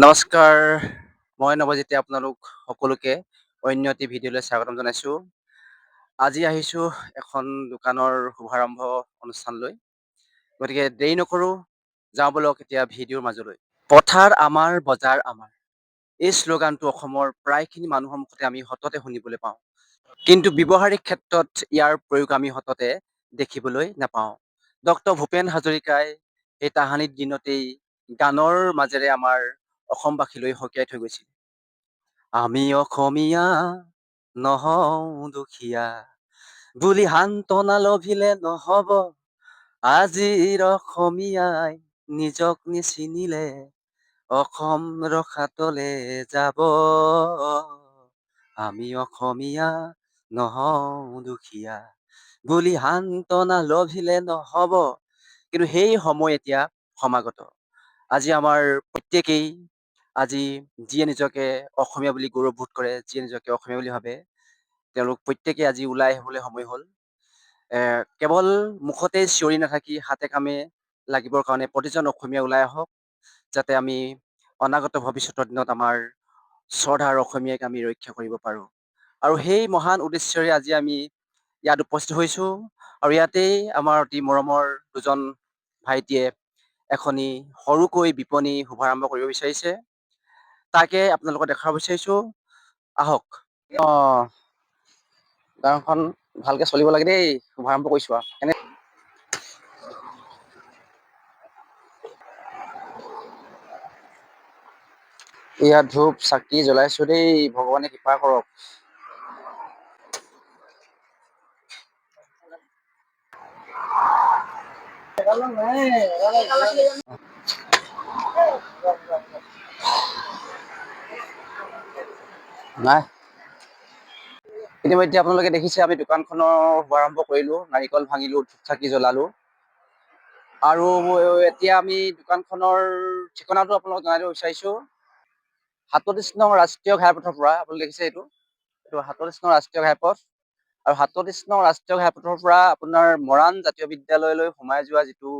নমস্কাৰ, মই নৱজ্যোতি আপোনালোক সকলোকে অন্য এটি ভিডিঅ'লৈ স্বাগতম জনাইছোঁ। আজি আহিছোঁ এখন দোকানৰ শুভাৰম্ভ অনুষ্ঠানলৈ। গতিকে দেৰি নকৰোঁ, যাওঁ বলক এতিয়া ভিডিঅ'ৰ মাজলৈ। পথাৰ আমাৰ, বজাৰ আমাৰ। এই শ্লোগানটো অসমৰ প্ৰায়খিনি মানুহৰ মুখতে আমি সততে শুনিবলৈ পাওঁ। কিন্তু ব্যৱহাৰিক ক্ষেত্ৰত ইয়াৰ প্ৰয়োগ আমি সততে দেখিবলৈ নাপাওঁ। ডক্টৰ ভূপেন হাজৰিকাই সেই তাহানিৰ দিনতেই গানৰ মাজেৰে আমাৰ অসমবাসীলৈ সকীয়াই থৈ গৈছিল। আমি অসমীয়া নহওঁ দুখীয়া বুলি সান্তনা লভিলে নহব। আজিৰ অসমীয়াই নিজক নিচিনিলে অসম ৰসাতলে যাব। আমি অসমীয়া নহওঁ দুখীয়া বুলি সান্তনা লভিলে নহব। কিন্তু সেই সময় এতিয়া সমাগত। আজি আমাৰ প্ৰত্যেকেই আজি যিয়ে নিজকে অসমীয়া বুলি গৌৰৱবোধ কৰে, যিয়ে নিজকে অসমীয়া বুলি ভাবে, তেওঁলোক প্ৰত্যেকেই আজি ওলাই আহিবলৈ সময় হ'ল। কেৱল মুখতে চিঞৰি নাথাকি হাতে কামে লাগিবৰ কাৰণে প্ৰতিজন অসমীয়া ওলাই আহক, যাতে আমি অনাগত ভৱিষ্যতৰ দিনত আমাৰ শ্ৰদ্ধাৰ অসমীয়াক আমি ৰক্ষা কৰিব পাৰোঁ। আৰু সেই মহান উদ্দেশ্যৰে আজি আমি ইয়াত উপস্থিত হৈছোঁ। আৰু ইয়াতেই আমাৰ অতি মৰমৰ দুজন ভাইটিয়ে এখনি সৰুকৈ বিপণী শুভাৰম্ভ কৰিব বিচাৰিছে। তাকে আপোনালোকক দেখাব বিচাৰিছোঁ, আহক। দোকানখন ভালকে চলিব লাগে দেই, শুভাৰম্ভ কৰিছোঁ আৰু এনে ইয়াত ধূপ চাকি জ্বলাইছো দেই, ভগৱানে কৃপা কৰক। নাই, ইতিমধ্যে আপোনালোকে দেখিছে আমি দোকানখনৰ শুভাৰম্ভ কৰিলোঁ, নাৰিকল ভাঙিলোঁ, ধূপ চাকি জ্বলালোঁ। আৰু এতিয়া আমি দোকানখনৰ ঠিকনাটো আপোনালোকক জনাই দিব বিচাৰিছোঁ। ৩৭ নং ৰাষ্ট্ৰীয় ঘাইপথৰ পৰা, আপুনি দেখিছে এইটো ৩৭ নং ৰাষ্ট্ৰীয় ঘাইপথ। আৰু ৩৭ নং ৰাষ্ট্ৰীয় ঘাইপথৰ পৰা আপোনাৰ মৰাণ জাতীয় বিদ্যালয়লৈ সোমাই যোৱা যিটো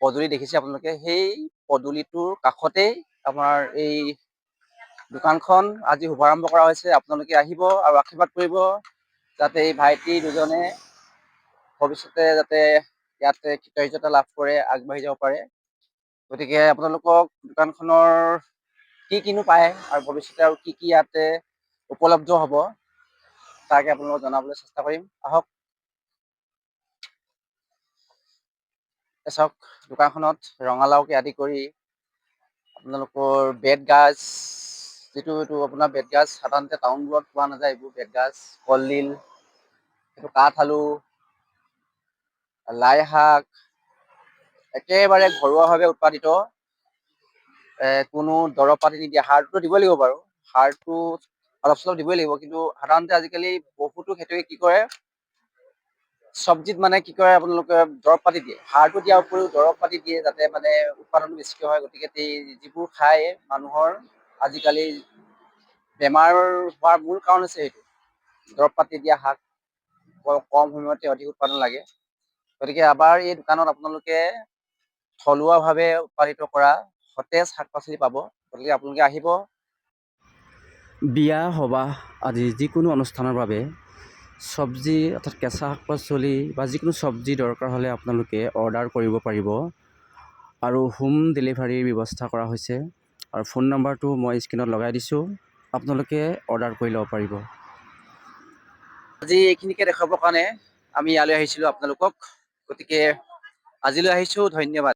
পদূলি দেখিছে আপোনালোকে, সেই পদূলিটোৰ কাষতেই আমাৰ এই দোকানখন আজি শুভাৰম্ভ কৰা হৈছে। আপোনালোকে আহিব আৰু আশীৰ্বাদ কৰিব, যাতে এই ভাইটি দুজনে ভৱিষ্যতে যাতে ইয়াতে কৃতজ্ঞতা লাভ কৰে, আগবাঢ়ি যাব পাৰে। গতিকে আপোনালোকক দোকানখনৰ কি কিনো পায় আৰু ভৱিষ্যতে আৰু কি ইয়াতে উপলব্ধ হ'ব, তাকে আপোনালোকক জনাবলৈ চেষ্টা কৰিম। আহক। চাওক, দোকানখনত ৰঙালাওকে আদি কৰি আপোনালোকৰ বেতগাজ, যিটো এইটো আপোনাৰ বেতগাজ সাধাৰণতে টাউনবোৰত পোৱা নাযায়, এইবোৰ বেতগাজ, কলডিল, এইটো কাঠআলু, লাই শাক, একেবাৰে ঘৰুৱাভাৱে উৎপাদিত, কোনো দৰৱ পাতি নিদিয়া। সাৰটো দিব লাগিব বাৰু, সাৰটো অলপ চলপ দিবই লাগিব, কিন্তু সাধাৰণতে আজিকালি বহুতো খেতিয়কে কি কৰে, চব্জিত মানে কি কৰে আপোনালোকে দৰৱ পাতি দিয়ে। সাৰটো দিয়াৰ উপৰিও দৰৱ পাতি দিয়ে, যাতে মানে উৎপাদনটো বেছিকৈ হয়। গতিকে যিবোৰ খাই মানুহৰ আজিকালি বেমাৰ হোৱাৰ মূল কাৰণ হৈছে সেইটো, দৰৱ পাতি দিয়া শাক, বৰ কম সময়তে অধিক উৎপাদন লাগে। গতিকে আবাৰ এই দোকানত আপোনালোকে থলুৱাভাৱে উৎপাদিত কৰা সতেজ শাক পাচলি পাব। গতিকে আপোনালোকে আহিব। বিয়া সবাহ আদি যিকোনো অনুষ্ঠানৰ বাবে চব্জি অৰ্থাৎ কেঁচা শাক পাচলি বা যিকোনো চব্জি দৰকাৰ হ'লে আপোনালোকে অৰ্ডাৰ কৰিব পাৰিব। আৰু হোম ডেলিভাৰীৰ ব্যৱস্থা কৰা হৈছে। আৰু ফোন নম্বৰটো মই স্ক্ৰীণত লগাই দিছোঁ, আপোনালোকে অৰ্ডাৰ কৰি ল'ব পাৰিব। আজি এইখিনিকে দেখাবৰ কাৰণে আমি ইয়ালৈ আহিছিলোঁ আপোনালোকক। গতিকে আজিলৈ আহিছোঁ, ধন্যবাদ।